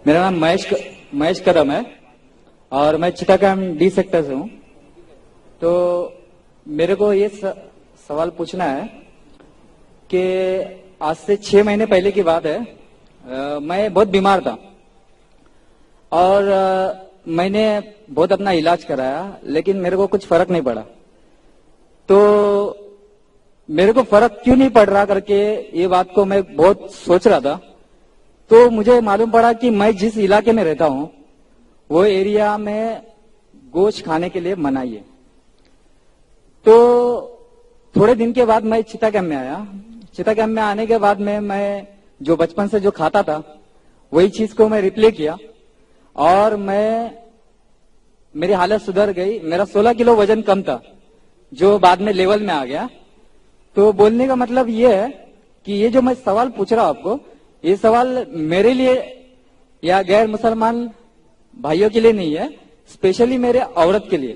میرا نام مہیش کدم ہے اور میں چٹاگام ڈی سیکٹر سے ہوں. تو میرے کو یہ سوال پوچھنا ہے کہ آج سے 6 مہینے پہلے کی بات ہے. میں بہت بیمار تھا اور میں نے بہت اپنا علاج کرایا لیکن میرے کو کچھ فرق نہیں پڑا. تو میرے کو فرق کیوں نہیں پڑ رہا کر کے یہ بات کو میں بہت سوچ رہا تھا. تو مجھے معلوم پڑا کہ میں جس علاقے میں رہتا ہوں وہ ایریا میں گوشت کھانے کے لیے منائی ہے. تو تھوڑے دن کے بعد میں چٹاگام میں آیا. چٹاگام میں آنے کے بعد میں جو بچپن سے جو کھاتا تھا وہی چیز کو میں ریپلے کیا اور میری حالت سدھر گئی. میرا 16 کلو وزن کم تھا جو بعد میں لیول میں آ گیا. تو بولنے کا مطلب یہ ہے کہ یہ جو میں سوال پوچھ رہا ہوں آپ کو, یہ سوال میرے لیے یا غیر مسلمان بھائیوں کے لیے نہیں ہے, اسپیشلی میرے عورت کے لیے.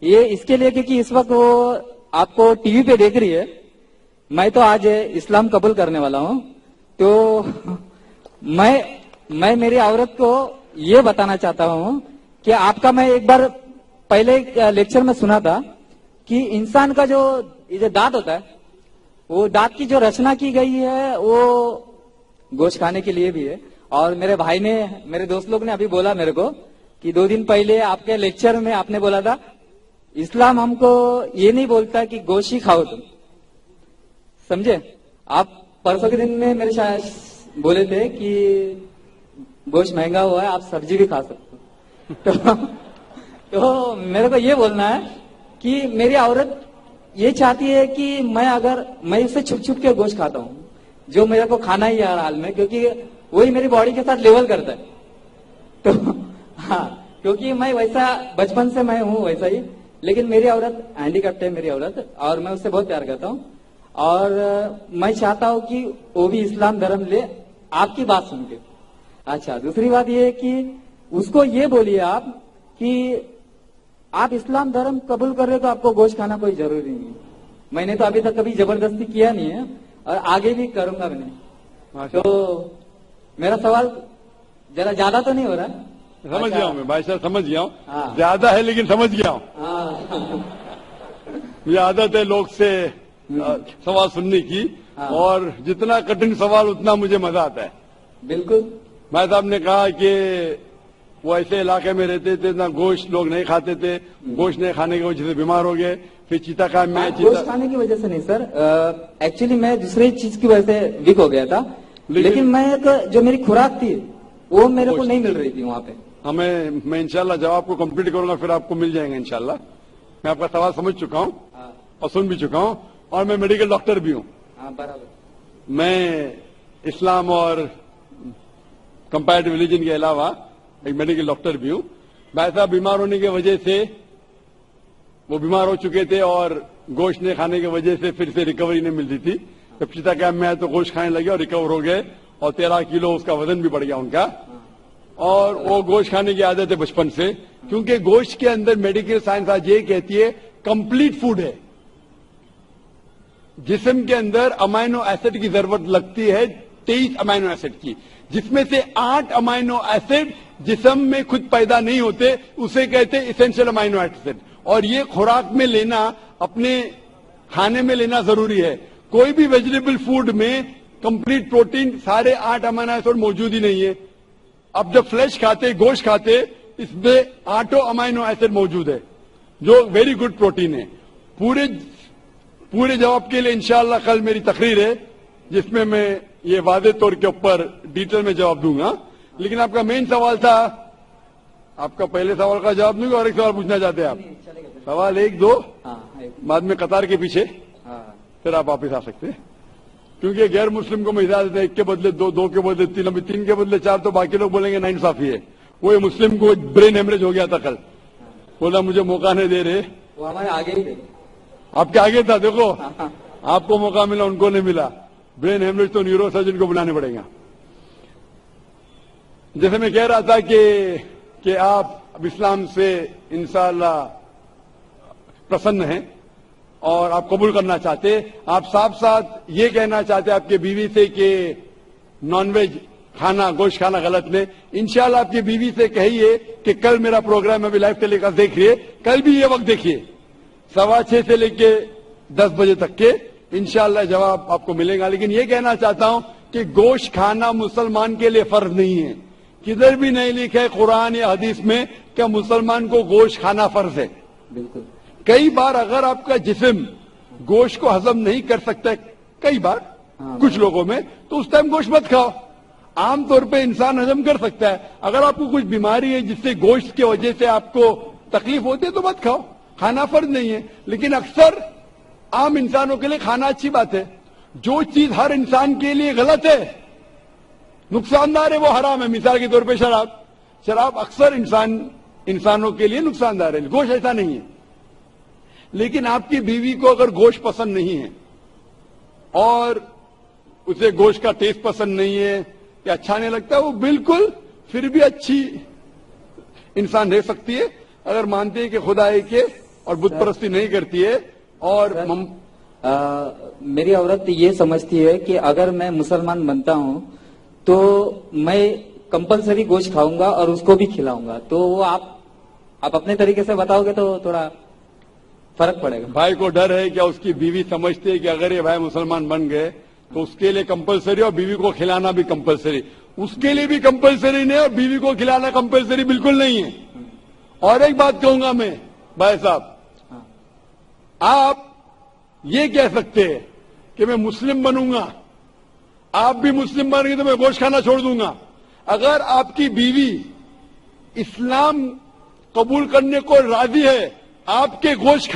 یہ اس کے لیے کیونکہ اس وقت وہ آپ کو ٹی وی پہ دیکھ رہی ہے. میں تو آج اسلام قبول کرنے والا ہوں. تو میں میری عورت کو یہ بتانا چاہتا ہوں کہ آپ کا میں ایک بار پہلے لیکچر میں سنا تھا کہ انسان کا جو دانت ہوتا ہے وہ دانت کی جو رچنا کی گئی ہے وہ گوشت کھانے کے لیے بھی ہے. اور میرے بھائی نے, میرے دوست لوگ نے ابھی بولا میرے کو کہ 2 دن پہلے آپ کے لیکچر میں آپ نے بولا تھا اسلام ہم کو یہ نہیں بولتا کہ گوشت ہی کھاؤ تم. سمجھے آپ پرسوں کے دن میں میرے شاید بولے تھے کہ گوشت مہنگا ہوا ہے آپ سبزی بھی کھا سکتے ہو. تو میرے کو یہ بولنا ہے کہ میری عورت یہ چاہتی ہے کہ میں اسے چھپ چھپ کے گوشت کھاتا ہوں جو میرے کو کھانا ہی ہے ہر حال میں, کیونکہ وہی میری باڈی کے ساتھ لیول کرتا ہے. تو ہاں, کیونکہ میں ویسا بچپن سے میں ہوں ویسا ہی, لیکن میری عورت ہینڈیکیپٹ ہے میری عورت, اور میں اس سے بہت پیار کرتا ہوں اور میں چاہتا ہوں کہ وہ بھی اسلام دھرم لے آپ کی بات سن کے. اچھا, دوسری بات یہ ہے کہ اس کو یہ بولیے آپ کہ آپ اسلام دھرم قبول کر رہے تو آپ کو گوشت کھانا کوئی ضروری نہیں. میں نے تو ابھی تک کبھی زبردستی کیا نہیں ہے اور آگے بھی کروں گا بھی نہیں. تو میرا سوال ذرا زیادہ تو نہیں ہو رہا؟ سمجھ گیا ہوں میں بھائی صاحب, سمجھ گیا ہوں. زیادہ ہے لیکن سمجھ گیا ہوں. مجھے عادت ہے لوگ سے سوال سننے کی, اور جتنا کٹھن سوال اتنا مجھے مزہ آتا ہے. بالکل. بھائی صاحب نے کہا کہ وہ ایسے علاقے میں رہتے تھے نہ گوشت لوگ نہیں کھاتے تھے, گوشت نہیں کھانے کی وجہ سے بیمار ہو گئے. پھر چٹاگام میں گوشت کھانے کی وجہ سے نہیں سر, ایکچولی میں دوسری چیز کی وجہ سے ویک ہو گیا تھا, لیکن میں جو میری خوراک تھی وہ میرے کو نہیں مل رہی تھی وہاں پہ. میں انشاءاللہ جواب کو کمپلیٹ کروں گا, پھر آپ کو مل جائیں گے انشاءاللہ. میں آپ کا سوال سمجھ چکا ہوں اور سن بھی چکا ہوں, اور میں میڈیکل ڈاکٹر بھی ہوں. برابر. میں اسلام اور کمپیریٹو ریلیجن کے علاوہ ایک میڈیکل ڈاکٹر بھی ہوں. بھائی صاحب بیمار ہونے کی وجہ سے وہ بیمار ہو چکے تھے اور گوشت نہیں کھانے کی وجہ سے پھر سے ریکوری نہیں ملتی تھی. جب چٹاگام میں آئے تو گوشت کھانے لگے اور ریکور ہو گئے, اور 13 کلو اس کا وزن بھی بڑھ گیا ان کا. اور وہ گوشت کھانے کی عادت ہے بچپن سے, کیونکہ گوشت کے اندر میڈیکل سائنس آج یہ کہتی ہے کمپلیٹ فوڈ ہے. جسم کے اندر امائنو ایسڈ کی ضرورت لگتی ہے 23 امائنو ایسڈ کی, جس میں سے 8 امائنو ایسڈ جسم میں خود پیدا نہیں ہوتے, اسے کہتے اسینشل امائنو ایسڈ. اور یہ خوراک میں لینا, اپنے کھانے میں لینا ضروری ہے. کوئی بھی ویجیٹیبل فوڈ میں کمپلیٹ پروٹین سارے 8 امائنو ایسڈ موجود ہی نہیں ہے. اب جب فلیش کھاتے, گوشت کھاتے, اس میں 8 امائنو ایسڈ موجود ہے جو ویری گڈ پروٹین ہے. پورے جواب کے لیے انشاءاللہ کل میری تقریر ہے جس میں میں یہ واضح طور کے اوپر ڈیٹیل میں جواب دوں گا. لیکن آپ کا مین سوال تھا, آپ کا پہلے سوال کا جواب دوں گا اور ایک سوال پوچھنا چاہتے ہیں آپ. سوال 1 2 بعد میں قطار کے پیچھے, پھر آپ واپس آ سکتے ہیں. کیونکہ غیر مسلم کو میں اجازت ہے 1 کے بدلے 2, 2 کے بدلے 3, ابھی 3 کے بدلے 4, تو باقی لوگ بولیں گے ناانصافی ہے. وہ مسلم کو برین ہیمریج ہو گیا تھا کل, بولا مجھے موقع نہیں دے رہے. وہ ہمارے آگے ہی تھے, آپ کے آگے تھا. دیکھو آپ کو موقع ملا, ان کو نہیں ملا. برین ہیمریج تو نیورو سرجن کو بلانے پڑے گا. جیسے میں کہہ رہا تھا کہ آپ اب اسلام سے انشاءاللہ پسند ہیں اور آپ قبول کرنا چاہتے. آپ صاف ساتھ یہ کہنا چاہتے آپ کے بیوی سے کہ نان ویج کھانا گوشت کھانا غلط نہیں. انشاءاللہ آپ کی بیوی سے کہیے کہ کل میرا پروگرام ابھی لائیو ٹیلی کاسٹ دیکھ رہی ہے, کل بھی یہ وقت دیکھیے 6:15 سے لے کے 10 بجے تک کے, انشاءاللہ جواب آپ کو ملے گا. لیکن یہ کہنا چاہتا ہوں کہ گوشت کھانا مسلمان کے لیے فرض نہیں ہے. کدھر بھی نہیں لکھا ہے قرآن یا حدیث میں کہ مسلمان کو گوشت کھانا فرض ہے. بالکل. کئی بار اگر آپ کا جسم گوشت کو ہضم نہیں کر سکتا ہے, کئی بار کچھ لوگوں میں, تو اس ٹائم گوشت مت کھاؤ. عام طور پہ انسان ہضم کر سکتا ہے. اگر آپ کو کچھ بیماری ہے جس سے گوشت کی وجہ سے آپ کو تکلیف ہوتی ہے تو مت کھاؤ, کھانا فرض نہیں ہے. لیکن اکثر عام انسانوں کے لیے کھانا اچھی بات ہے. جو چیز ہر انسان کے لیے غلط ہے, نقصان دہ ہے, وہ حرام ہے. مثال کے طور پہ شراب اکثر انسانوں کے لیے نقصان دہ ہے, گوشت ایسا نہیں ہے. لیکن آپ کی بیوی کو اگر گوشت پسند نہیں ہے اور اسے گوشت کا ٹیسٹ پسند نہیں ہے یا اچھا نہیں لگتا, وہ بالکل پھر بھی اچھی انسان رہ سکتی ہے اگر مانتی ہے کہ خدا ایک ہے اور بت پرستی نہیں کرتی ہے. اور میری عورت یہ سمجھتی ہے کہ اگر میں مسلمان بنتا ہوں تو میں کمپلسری گوشت کھاؤں گا اور اس کو بھی کھلاؤں گا. تو وہ آپ اپنے طریقے سے بتاؤ گے تو تھوڑا فرق پڑے گا. بھائی کو ڈر ہے کہ اس کی بیوی سمجھتی ہے کہ اگر یہ بھائی مسلمان بن گئے تو اس کے لیے کمپلسری اور بیوی کو کھلانا بھی کمپلسری. اس کے لیے بھی کمپلسری نہیں اور بیوی کو کھلانا کمپلسری بالکل نہیں ہے. اور ایک بات کہوں گا میں بھائی صاحب, آپ یہ کہہ سکتے ہیں کہ میں مسلم بنوں گا, آپ بھی مسلم بن گے تو میں گوشت کھانا چھوڑ دوں گا. اگر آپ کی بیوی اسلام قبول کرنے کو راضی ہے آپ کے گوشت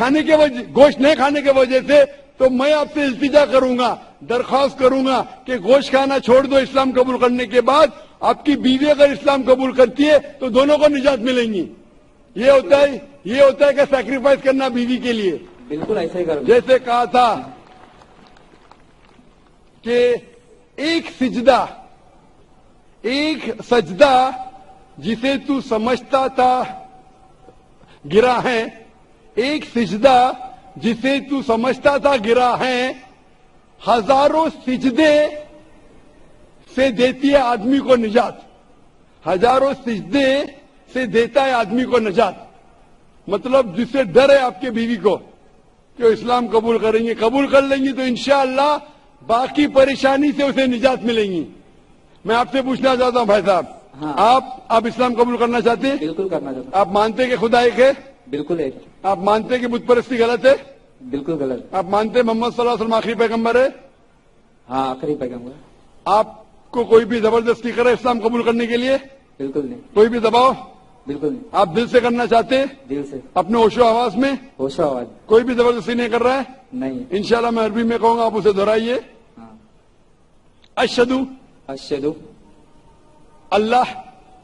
نہیں کھانے کی وجہ سے, تو میں آپ سے التجا کروں گا, درخواست کروں گا کہ گوشت کھانا چھوڑ دو اسلام قبول کرنے کے بعد. آپ کی بیوی اگر اسلام قبول کرتی ہے تو دونوں کو نجات ملیں گی. یہ ہوتا ہے کہ سیکریفائس کرنا بیوی کے لیے. بالکل ایسا ہی کروں. جیسے کہا تھا کہ ایک سجدہ جسے تو سمجھتا تھا گرا ہے, ایک سجدہ جسے تو سمجھتا تھا گرا ہے, ہزاروں سجدے سے دیتی ہے آدمی کو نجات. ہزاروں سجدے سے دیتا ہے آدمی کو نجات. مطلب جس سے ڈر ہے آپ کے بیوی کو کہ وہ اسلام قبول کر لیں گی تو انشاءاللہ باقی پریشانی سے اسے نجات ملیں گی. میں آپ سے پوچھنا چاہتا ہوں بھائی صاحب, آپ اسلام قبول کرنا چاہتے ہیں؟ بالکل کرنا چاہتا ہوں. آپ مانتے ہیں کہ خدا ایک ہے؟ بالکل ایک. آپ مانتے ہیں کہ بت پرستی غلط ہے؟ بالکل غلط. آپ مانتے ہیں محمد صلی اللہ علیہ وسلم آخری پیغمبر ہے؟ ہاں آخری پیغمبر. آپ کو کوئی بھی زبردستی کرے اسلام قبول کرنے کے لیے؟ بالکل نہیں. کوئی بھی دباؤ؟ بالکل نہیں. آپ دل سے کرنا چاہتے ہیں؟ دل سے اپنے ہوش و آواز میں؟ ہوش و آواز. کوئی بھی زبردستی نہیں کر رہا ہے؟ نہیں. انشاءاللہ میں عربی میں کہوں گا, آپ اسے دہرائیے. اشہدو اشہدو اللہ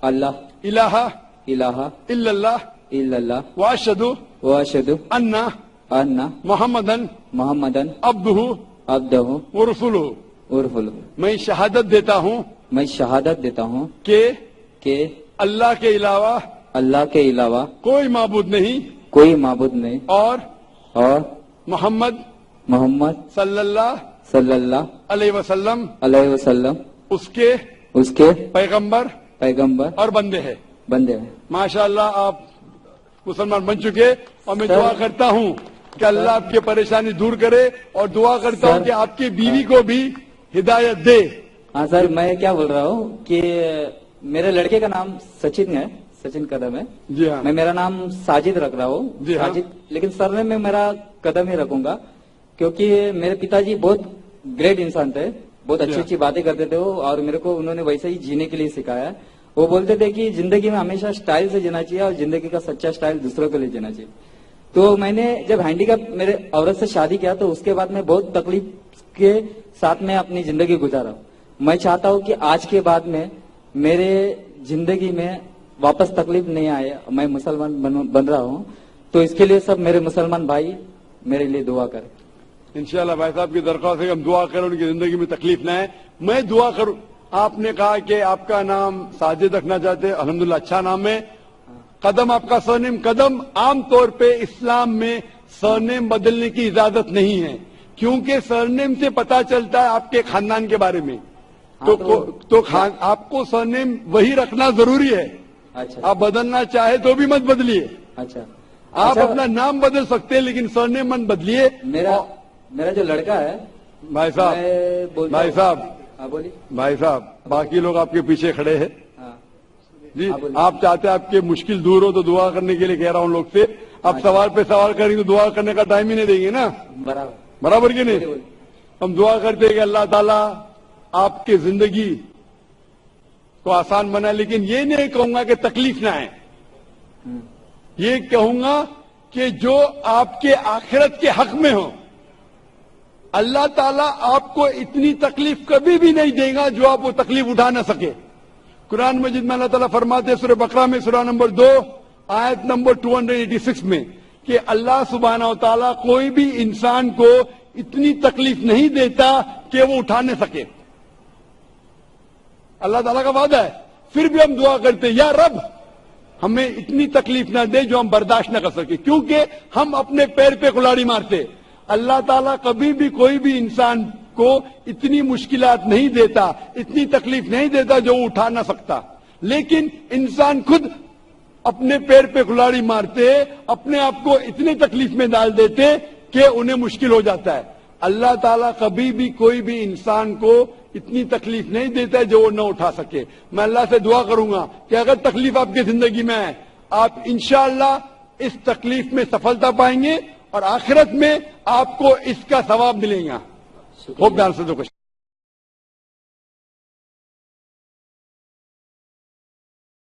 اللہ الہ الہ الا اللہ الا اللہ واشہدو واشہدو ان ان محمدن محمدن عبدہ عبدہ ورسولہ. ورسولہ. میں شہادت دیتا ہوں میں شہادت دیتا ہوں کہ اللہ کے علاوہ اللہ کے علاوہ کوئی معبود نہیں کوئی معبود نہیں اور محمد محمد صلی اللہ علیہ وسلم علیہ وسلم اس کے پیغمبر اور بندے ہیں. ماشاءاللہ آپ مسلمان بن چکے, اور میں دعا کرتا ہوں کہ اللہ آپ کی پریشانی دور کرے, اور دعا کرتا ہوں کہ آپ کی بیوی کو بھی ہدایت دے. ہاں سر, میں کیا بول رہا ہوں کہ میرے لڑکے کا نام سچن ہے, سچن قدم ہے. جی ہاں. میں میرا نام ساجد رکھ رہا ہوں. جی ہاں. ساجد, لیکن سر میں میرا قدم ہی رکھوں گا, کیونکہ میرے پتا جی بہت گریٹ انسان تھے, بہت اچھی اچھی باتیں کرتے تھے وہ, اور میرے کو انہوں نے ویسے ہی جینے کے لیے سکھایا. وہ بولتے تھے کہ زندگی میں ہمیشہ سٹائل سے جینا چاہیے, اور زندگی کا سچا سٹائل دوسروں کے لیے جینا چاہیے. تو میں نے جب ہینڈی کیپ میرے عورت سے شادی کیا تو اس کے بعد میں بہت تکلیف کے ساتھ میں اپنی زندگی گزارا. میں چاہتا ہوں کہ آج کے بعد میں میرے زندگی میں واپس تکلیف نہیں آئے. میں مسلمان بن رہا ہوں, تو اس کے لیے سب میرے مسلمان بھائی میرے لیے دعا کریں. انشاءاللہ بھائی صاحب کی درخواست ہے کہ ہم دعا کریں ان کی زندگی میں تکلیف نہ آئے. میں دعا کروں. آپ نے کہا کہ آپ کا نام ساجد رکھنا چاہتے ہیں, الحمدللہ اچھا نام ہے. قدم آپ کا سرنیم قدم. عام طور پہ اسلام میں سرنیم بدلنے کی اجازت نہیں ہے, کیونکہ سرنیم سے پتا چلتا ہے آپ کے خاندان کے بارے میں. تو آپ کو سرنیم وہی رکھنا ضروری ہے. اچھا آپ بدلنا چاہے تو بھی مت بدلیے. اچھا. آپ اپنا نام بدل سکتے ہیں لیکن سرنیم مت بدلیے. میرا جو لڑکا ہے بھائی صاحب ہاں بولیے. بھائی صاحب باقی لوگ آپ کے پیچھے کھڑے ہیں ہاں جی. آپ چاہتے ہیں آپ کی مشکل دور ہو تو دعا کرنے کے لیے کہہ رہا ہوں لوگ سے. آپ سوال پہ سوال کریں تو دعا کرنے کا ٹائم ہی نہیں دیں گے نا. برابر کہ نہیں. ہم دعا کرتے ہیں کہ اللہ تعالیٰ آپ کی زندگی کو آسان بنائے, لیکن یہ نہیں کہوں گا کہ تکلیف نہ آئے. یہ کہوں گا کہ جو آپ کے آخرت کے حق میں ہو, اللہ تعالیٰ آپ کو اتنی تکلیف کبھی بھی نہیں دے گا جو آپ وہ تکلیف اٹھا نہ سکے. قرآن مجید میں اللہ تعالیٰ فرماتے ہیں سورہ بقرہ میں سورہ نمبر 2 آیت نمبر 286 میں کہ اللہ سبحانہ و تعالیٰ کوئی بھی انسان کو اتنی تکلیف نہیں دیتا کہ وہ اٹھا نہ سکے. اللہ تعالیٰ کا وعدہ ہے. پھر بھی ہم دعا کرتے یا رب ہمیں اتنی تکلیف نہ دے جو ہم برداشت نہ کر سکے, کیونکہ ہم اپنے پیر پہ کلاڑی مارتے. اللہ تعالیٰ کبھی بھی کوئی بھی انسان کو اتنی مشکلات نہیں دیتا, اتنی تکلیف نہیں دیتا جو وہ اٹھا نہ سکتا. لیکن انسان خود اپنے پیر پہ کلاڑی مارتے, اپنے آپ کو اتنی تکلیف میں ڈال دیتے کہ انہیں مشکل ہو جاتا ہے. اللہ تعالیٰ کبھی بھی کوئی بھی انسان کو اتنی تکلیف نہیں دیتا ہے جو وہ نہ اٹھا سکے. میں اللہ سے دعا کروں گا کہ اگر تکلیف آپ کی زندگی میں ہے, آپ انشاءاللہ اس تکلیف میں سفلتا پائیں گے اور آخرت میں آپ کو اس کا ثواب ملے گا. خوب دھیان سے دو.